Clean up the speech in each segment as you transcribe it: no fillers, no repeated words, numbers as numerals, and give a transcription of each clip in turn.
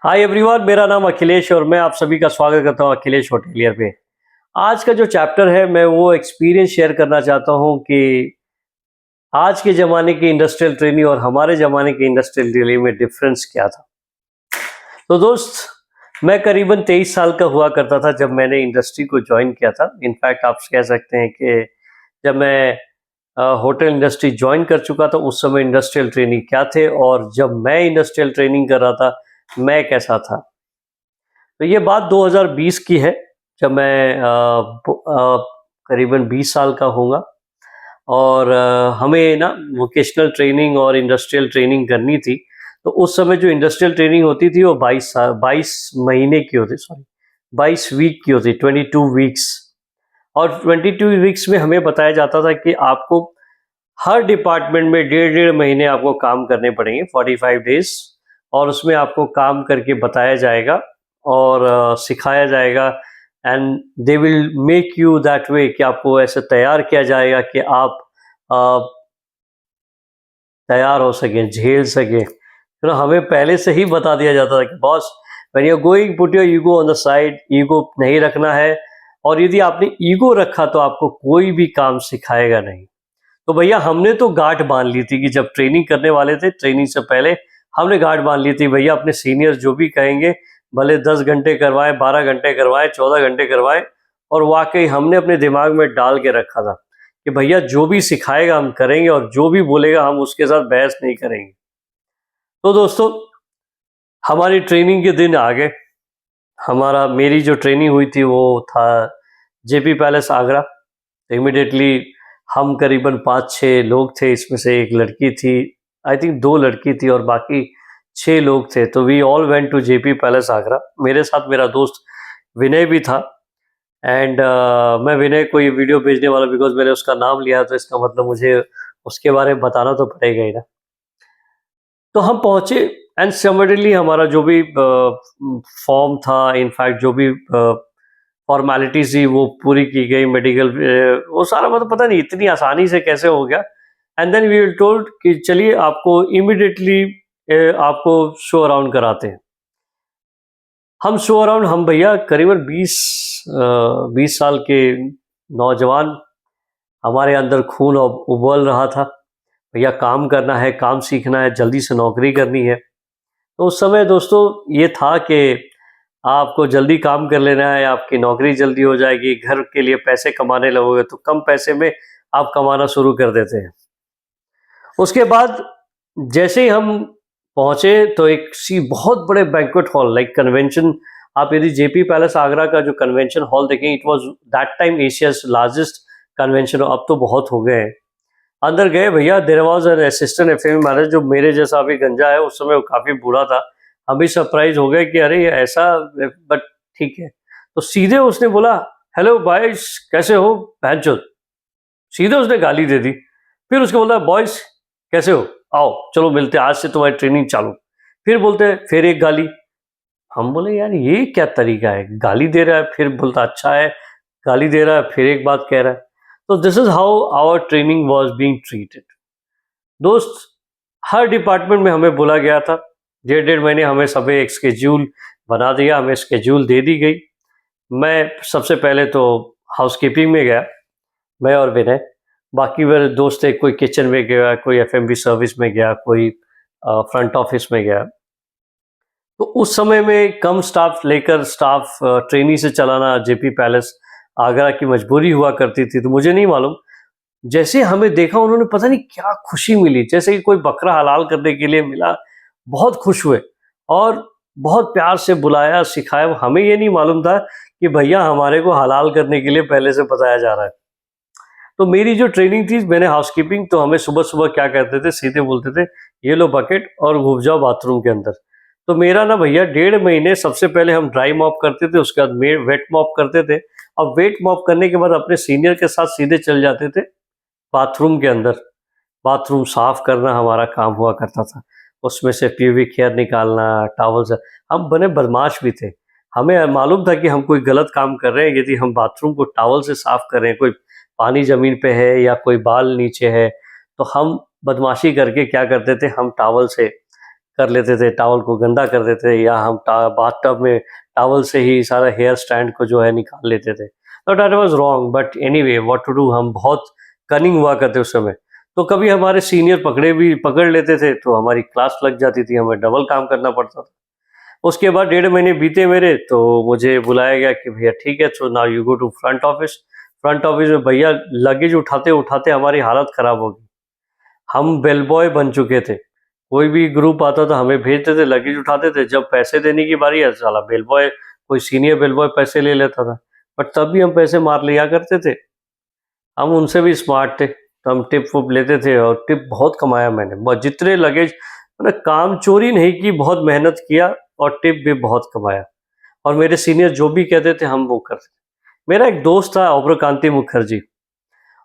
Hi everyone, मेरा नाम अखिलेश और मैं आप सभी का स्वागत करता हूं अखिलेश होटेलियर पे। आज का जो चैप्टर है मैं वो एक्सपीरियंस शेयर करना चाहता हूं कि आज के ज़माने की इंडस्ट्रियल ट्रेनिंग और हमारे ज़माने की इंडस्ट्रियल ट्रेनिंग में डिफरेंस क्या था। तो दोस्त, मैं करीबन 23 साल का हुआ करता था जब मैंने इंडस्ट्री को ज्वाइन किया था। इनफैक्ट आप कह सकते हैं कि जब मैं होटल इंडस्ट्री ज्वाइन कर चुका था उस समय इंडस्ट्रियल ट्रेनिंग क्या थे और जब मैं इंडस्ट्रियल ट्रेनिंग कर रहा था मैं कैसा था। तो ये बात 2020 की है जब मैं करीबन 20 साल का होऊंगा और हमें ना वोकेशनल ट्रेनिंग और इंडस्ट्रियल ट्रेनिंग करनी थी। तो उस समय जो इंडस्ट्रियल ट्रेनिंग होती थी वो 22 महीने की होती, सॉरी 22 वीक की होती, 22 वीक्स। और 22 वीक्स में हमें बताया जाता था कि आपको हर डिपार्टमेंट में डेढ़ डेढ़ महीने आपको काम करने पड़ेंगे, 45 डेज, और उसमें आपको काम करके बताया जाएगा और सिखाया जाएगा and they will make you that way कि आपको ऐसे तैयार किया जाएगा कि आप तैयार हो सकें, झेल सकें। तो हमें पहले से ही बता दिया जाता था कि boss, when you are going put your ego on the side, ego नहीं रखना है, और यदि आपने ईगो रखा तो आपको कोई भी काम सिखाएगा नहीं। तो भैया हमने तो गांठ बांध ली थी कि जब ट्रेनिंग करने वाले थे, ट्रेनिंग से पहले हमने गांठ बांध ली थी भैया अपने सीनियर जो भी कहेंगे, भले 10 घंटे करवाएं, 12 घंटे करवाएं, 14 घंटे करवाएं। और वाकई हमने अपने दिमाग में डाल के रखा था कि भैया जो भी सिखाएगा हम करेंगे और जो भी बोलेगा हम उसके साथ बहस नहीं करेंगे। तो दोस्तों, हमारी ट्रेनिंग के दिन आ गए। मेरी जो ट्रेनिंग हुई थी वो था जेपी पैलेस आगरा। इमिडिएटली हम करीबन 5-6 लोग थे, इसमें से एक लड़की थी, आई थिंक 2 लड़की थी और बाकी 6 लोग थे। तो we all went to JP Palace Agra. मेरे साथ मेरा दोस्त विनय भी था एंड मैं विनय को ये वीडियो भेजने वाला, बिकॉज मैंने उसका नाम लिया तो इसका मतलब मुझे उसके बारे में बताना तो पड़ेगा ही ना। तो हम पहुंचे एंड समडनली हमारा जो भी फॉर्म था, इनफैक्ट जो भी फॉर्मेलिटीज थी वो पूरी की गई, मेडिकल वो सारा, मतलब पता नहीं इतनी आसानी से कैसे हो गया। And then we were told कि चलिए आपको इमिडिएटली आपको शो अराउंड कराते हैं। हम शो अराउंड, हम भैया करीबन 20 साल के नौजवान, हमारे अंदर खून उबल रहा था। भैया काम करना है, काम सीखना है, जल्दी से नौकरी करनी है। तो उस समय दोस्तों ये था कि आपको जल्दी काम कर लेना है, आपकी नौकरी जल्दी हो जाएगी, घर के लिए पैसे कमाने लगोगे तो कम पैसे में आप कमाना शुरू कर देते हैं। उसके बाद जैसे ही हम पहुंचे तो एक सी बहुत बड़े बैंक्वेट हॉल, लाइक कन्वेंशन, आप यदि जेपी पैलेस आगरा का जो कन्वेंशन हॉल देखें, it was that time Asia's largest convention, अब तो बहुत हो गए हैं। अंदर गए भैया, there was an assistant FM manager जो मेरे जैसा अभी गंजा है, उस समय वो काफ़ी बूढ़ा था। हम भी सरप्राइज हो गए कि अरे ये ऐसा, बट ठीक है। तो सीधे उसने बोला, हेलो बॉयज, कैसे हो बहनचोद। सीधे उसने गाली दे दी। फिर उसको बोला, बॉयज कैसे हो, आओ चलो मिलते हैं, आज से तुम्हारी ट्रेनिंग चालू। फिर बोलते फिर एक गाली। हम बोले यार ये क्या तरीका है, गाली दे रहा है फिर बोलता अच्छा है, गाली दे रहा है फिर एक बात कह रहा है। तो this is how our training was being treated. दोस्त, हर डिपार्टमेंट में हमें बोला गया था, डेढ़ डेढ़ महीने हमें सभी एक स्केड्यूल बना दिया, हमें स्केड्यूल दे दी गई। मैं सबसे पहले तो हाउसकीपिंग में गया, मैं और विनय। बाकी मेरे दोस्त थे, कोई किचन में गया, कोई एफएमबी सर्विस में गया, कोई फ्रंट ऑफिस में गया। तो उस समय में कम स्टाफ लेकर स्टाफ ट्रेनी से चलाना जेपी पैलेस आगरा की मजबूरी हुआ करती थी। तो मुझे नहीं मालूम, जैसे हमें देखा उन्होंने पता नहीं क्या खुशी मिली, जैसे कि कोई बकरा हलाल करने के लिए मिला, बहुत खुश हुए और बहुत प्यार से बुलाया, सिखाया। हमें ये नहीं मालूम था कि भैया हमारे को हलाल करने के लिए पहले से बताया जा रहा है। तो मेरी जो ट्रेनिंग थी, मैंने हाउसकीपिंग, तो हमें सुबह सुबह क्या करते थे, सीधे बोलते थे ये लो बकेट और घुस जाओ बाथरूम के अंदर। तो मेरा ना भैया डेढ़ महीने सबसे पहले हम ड्राई मॉप करते थे, उसके बाद वेट मॉप करते थे। अब वेट मॉप करने के बाद अपने सीनियर के साथ सीधे चल जाते थे बाथरूम के अंदर। बाथरूम साफ करना हमारा काम हुआ करता था, उसमें से प्यूबिक हेयर निकालना, टॉवल से। हम बने बदमाश भी थे, हमें मालूम था कि हम कोई गलत काम कर रहे हैं। यदि हम बाथरूम को टॉवल से साफ कर रहे हैं, कोई पानी ज़मीन पे है या कोई बाल नीचे है, तो हम बदमाशी करके क्या करते थे, हम टॉवल से कर लेते थे, टॉवल को गंदा कर देते थे, या हम बाथटब में टॉवल से ही सारा हेयर स्टैंड को जो है निकाल लेते थे। तो that was wrong, but anyway what to do, हम बहुत कनिंग हुआ करते उस समय। तो कभी हमारे सीनियर पकड़ लेते थे तो हमारी क्लास लग जाती थी, हमें डबल काम करना पड़ता था। उसके बाद 1.5 महीने बीते मेरे, तो मुझे बुलाया गया कि भैया ठीक है, so now you go to front office. Front office में भैया लगेज उठाते उठाते हमारी हालत खराब हो गई। हम बेल बॉय बन चुके थे, कोई भी ग्रुप आता था हमें भेजते थे, लगेज उठाते थे। जब पैसे देने की बारी है, साला बेल बॉय, कोई सीनियर बेल बॉय पैसे ले लेता था, बट तब भी हम पैसे मार लिया करते थे। हम उनसे भी स्मार्ट थे, तो हम टिप वुप लेते थे, और टिप बहुत कमाया मैंने। जितने लगेज, मैंने काम चोरी नहीं की, बहुत मेहनत किया और टिप भी बहुत कमाया। और मेरे सीनियर जो भी कहते थे हम वो करते। मेरा एक दोस्त था अब्रकांति मुखर्जी,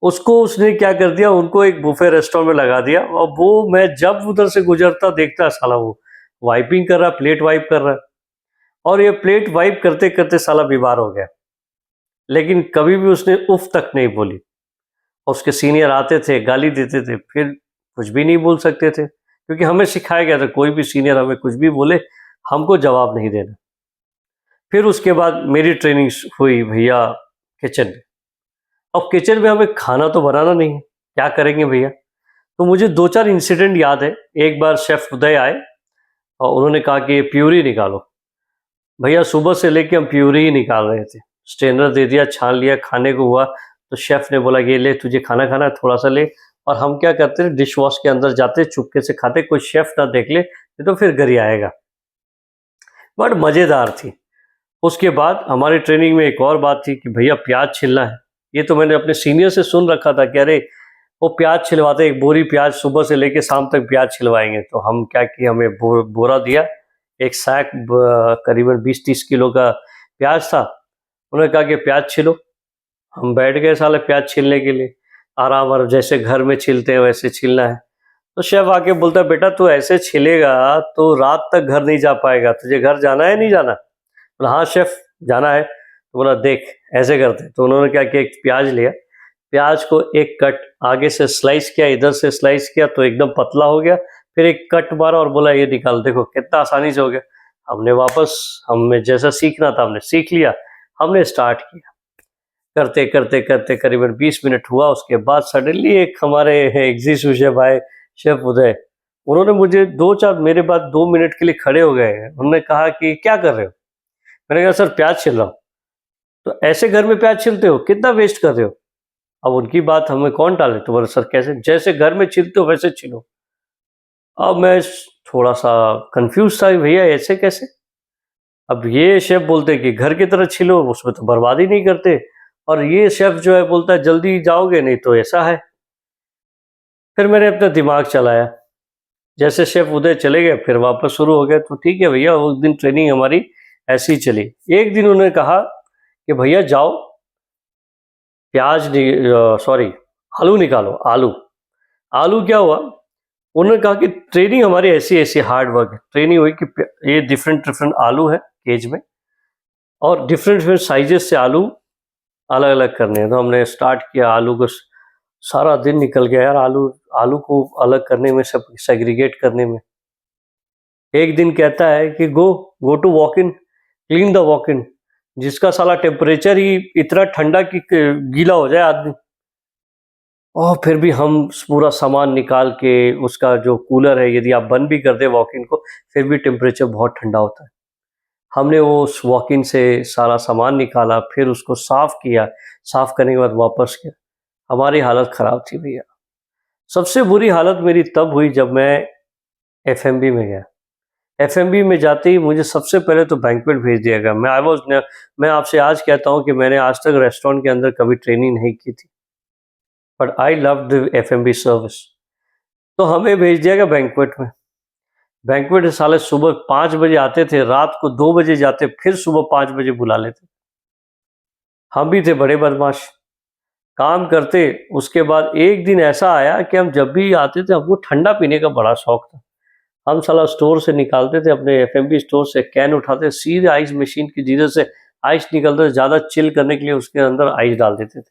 उसको उसने क्या कर दिया, उनको एक बुफे रेस्टोरेंट में लगा दिया, और वो मैं जब उधर से गुजरता देखता, साला वो वाइपिंग कर रहा, प्लेट वाइप कर रहा है, और ये प्लेट वाइप करते करते साला बीमार हो गया। लेकिन कभी भी उसने उफ तक नहीं बोली। और उसके सीनियर आते थे, गाली देते थे, फिर कुछ भी नहीं बोल सकते थे, क्योंकि हमें सिखाया गया था कोई भी सीनियर हमें कुछ भी बोले, हमको जवाब नहीं देना। फिर उसके बाद मेरी ट्रेनिंग हुई भैया किचन में। अब किचन में हमें खाना तो बनाना नहीं है, क्या करेंगे भैया। तो मुझे 2-4 इंसिडेंट याद है। एक बार शेफ उदय आए और उन्होंने कहा कि ये प्यूरी निकालो। भैया सुबह से लेके हम प्यूरी ही निकाल रहे थे, स्ट्रेनर दे दिया, छान लिया, खाने को हुआ तो शेफ ने बोला कि ये ले, तुझे खाना खाना है, थोड़ा सा ले। और हम क्या करते थे, डिश वॉश के अंदर जाते, चुपके से खाते, कोई शेफ ना देख ले, नहीं तो फिर घर ही आएगा। बट मज़ेदार थी। उसके बाद हमारी ट्रेनिंग में एक और बात थी कि भैया प्याज छिलना है। ये तो मैंने अपने सीनियर से सुन रखा था कि अरे वो प्याज छिलवाते, एक बोरी प्याज सुबह से लेके शाम तक प्याज छिलवाएंगे। तो हम क्या किए, हमें बोरा दिया, एक सैक करीबन 20-30 किलो का प्याज था। उन्होंने कहा कि प्याज छिलो। हम बैठ गए साले प्याज छीलने के लिए, आराम आराम, जैसे घर में छीलते हैं वैसे छीलना है। तो शेफ आके बोलता, बेटा तू ऐसे छिलेगा तो रात तक घर नहीं जा पाएगा, तुझे घर जाना है नहीं जाना। बोला हाँ शेफ जाना है। तो बोला देख ऐसे करते। तो उन्होंने क्या किया, एक प्याज लिया, प्याज को एक कट आगे से स्लाइस किया, इधर से स्लाइस किया तो एकदम पतला हो गया। फिर एक कट मारा और बोला ये निकाल, देखो कितना आसानी से हो गया। हमने वापस, हमें जैसा सीखना था हमने सीख लिया, हमने स्टार्ट किया। करते करते करते करीबन 20 मिनट हुआ। उसके बाद सडनली एक हमारे एग्जीक्यूटिव शेफ आए, शेफ उदय। उन्होंने मुझे 2-4 मेरे बाद 2 मिनट के लिए खड़े हो गए। उन्होंने कहा कि क्या कर रहे हो। मैंने कहा सर प्याज छिल रहा हूँ। तो ऐसे घर में प्याज छिलते हो, कितना वेस्ट कर रहे हो। अब उनकी बात हमें कौन टाले। तो बोले सर कैसे, जैसे घर में छिलते हो वैसे छिलो। अब मैं थोड़ा सा कंफ्यूज था, भैया ऐसे कैसे। अब ये शेफ बोलते कि घर की तरह छिलो, उसमें तो बर्बादी नहीं करते, और ये शेफ जो है बोलता है जल्दी जाओगे नहीं तो ऐसा है। फिर मैंने अपना दिमाग चलाया, जैसे शेफ उधर चले गए फिर वापस शुरू हो गया। तो ठीक है भैया, उस दिन ट्रेनिंग हमारी ऐसी ही चली। एक दिन उन्होंने कहा कि भैया जाओ प्याज सॉरी आलू निकालो। आलू आलू क्या हुआ, उन्होंने कहा कि ट्रेनिंग हमारी ऐसी ऐसी हार्ड वर्क है। ट्रेनिंग हुई कि ये डिफरेंट डिफरेंट आलू है केज में, और डिफरेंट डिफरेंट साइजेस से आलू अलग अलग करने हैं। तो हमने स्टार्ट किया, आलू को सारा दिन निकल गया यार, आलू आलू को अलग करने में, सब सेग्रीगेट करने में। एक दिन कहता है कि go to walk in, clean the walk in, जिसका साला टेम्परेचर ही इतना ठंडा कि गीला हो जाए आदमी। और फिर भी हम पूरा सामान निकाल के, उसका जो कूलर है यदि आप बंद भी कर दे वॉक इन को, फिर भी टेम्परेचर बहुत ठंडा होता है। हमने वो उस वॉक इन से सारा सामान निकाला, फिर उसको साफ़ किया, साफ़ करने के बाद वापस किया। हमारी हालत ख़राब थी भैया। सबसे बुरी हालत मेरी तब हुई जब मैं एफएमबी में गया। एफएमबी में जाते ही मुझे सबसे पहले तो बैंक्वेट भेज दिया गया। मैं आपसे आज कहता हूँ कि मैंने आज तक रेस्टोरेंट के अंदर कभी ट्रेनिंग नहीं की थी, but I love the FMB service. तो हमें भेज दिया गया बैंक्वेट में। बैंक्वेट साले सुबह 5 बजे आते थे, रात को 2 बजे जाते, फिर सुबह 5 बजे बुला लेते। हम भी थे बड़े बदमाश, काम करते। उसके बाद एक दिन ऐसा आया कि हम जब भी आते थे, हमको ठंडा पीने का बड़ा शौक था। हम साला स्टोर से निकालते थे, अपने एफएमबी स्टोर से कैन उठाते, सीधे आइस मशीन की जिधर से आइस निकलता, ज़्यादा चिल करने के लिए उसके अंदर आइस डाल देते थे।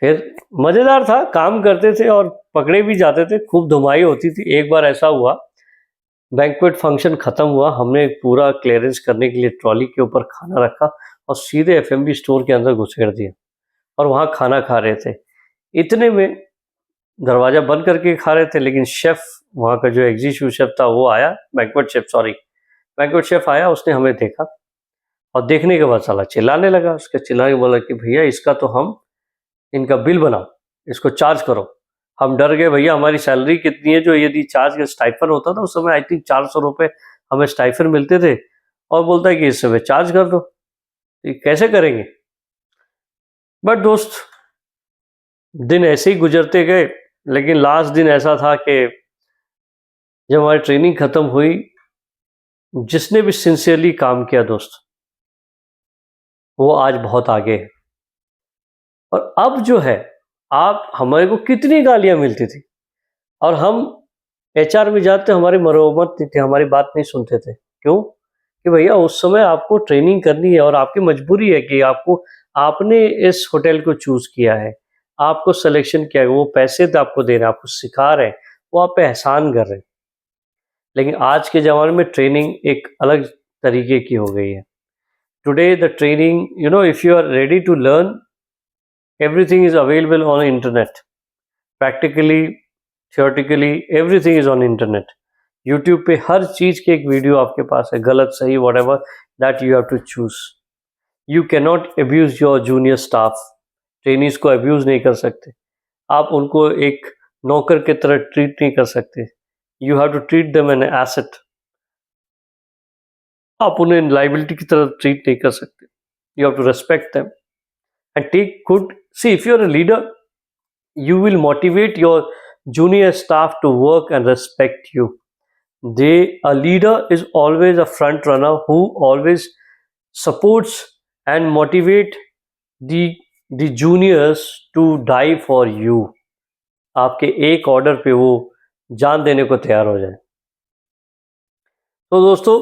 फिर मज़ेदार था, काम करते थे और पकड़े भी जाते थे, खूब धुमाई होती थी। एक बार ऐसा हुआ, बैंक्वेट फंक्शन ख़त्म हुआ, हमने पूरा क्लियरेंस करने के लिए ट्रॉली के ऊपर खाना रखा और सीधे एफएमबी स्टोर के अंदर घुसेड़ दिया और वहाँ खाना खा रहे थे। इतने में दरवाज़ा बंद करके खा रहे थे, लेकिन शेफ़, वहाँ का जो एग्जीक्यूटिव शेफ़ था वो आया, बैंक्वेट शेफ़ आया, उसने हमें देखा और देखने के बाद साला चिल्लाने लगा। उसके चिल्लाने के बोला कि भैया इसका तो हम, इनका बिल बनाओ, इसको चार्ज करो। हम डर गए, भैया हमारी सैलरी कितनी है जो यदि चार्ज का स्टाइफर होता था उस समय, आई थिंक 400 रुपये हमें स्टाइफर मिलते थे, और बोलता है कि इस समय चार्ज कर दो, ये कैसे करेंगे। बट दोस्त, दिन ऐसे ही गुजरते गए, लेकिन लास्ट दिन ऐसा था कि जब हमारी ट्रेनिंग ख़त्म हुई, जिसने भी सिंसियरली काम किया दोस्त, वो आज बहुत आगे है। और अब जो है, आप, हमारे को कितनी गालियां मिलती थी और हम एचआर में जाते, हमारी मरोमत नहीं थी, हमारी बात नहीं सुनते थे। क्यों? कि भैया उस समय आपको ट्रेनिंग करनी है और आपकी मजबूरी है कि आपको, आपने इस होटल को चूज किया है, आपको सिलेक्शन किया है, वो पैसे तो आपको दे रहे हैं, आपको सिखा रहे हैं, वो आप पे एहसान कर रहे हैं। लेकिन आज के ज़माने में ट्रेनिंग एक अलग तरीके की हो गई है। Today the training, if you are ready to learn, everything is available on internet, practically, theoretically, everything is on internet. YouTube पे हर चीज़ की एक वीडियो आपके पास है, गलत सही whatever that you have to choose. You cannot abuse your junior staff. Trainees को abuse नहीं कर सकते, आप उनको एक नौकर की तरह ट्रीट नहीं कर सकते। You have to treat them an asset, आप उन्हें लाइबिलिटी की तरह ट्रीट नहीं कर सकते। You have to respect them and take good, see if you are a leader, you will motivate your junior staff to work and respect you. A leader is always a front runner who always supports and motivate the juniors to die for you. आपके एक order पे वो जान देने को तैयार हो जाए। तो दोस्तों,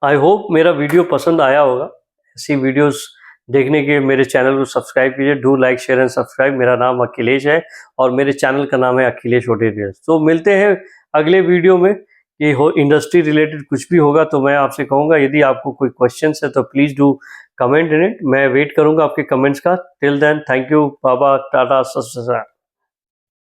आई होप मेरा वीडियो पसंद आया होगा। ऐसी वीडियोस देखने के मेरे चैनल को सब्सक्राइब कीजिए। Do like, share and subscribe. मेरा नाम अखिलेश है और मेरे चैनल का नाम है अखिलेश ओटेरियल। तो मिलते हैं अगले वीडियो में। ये हो इंडस्ट्री रिलेटेड कुछ भी होगा तो मैं आपसे कहूँगा, यदि आपको कोई क्वेश्चन है तो please do comment in it. मैं वेट करूँगा आपके कमेंट्स का। टिल देन, थैंक यू, बाबा, टाटा, सत श्री अकाल।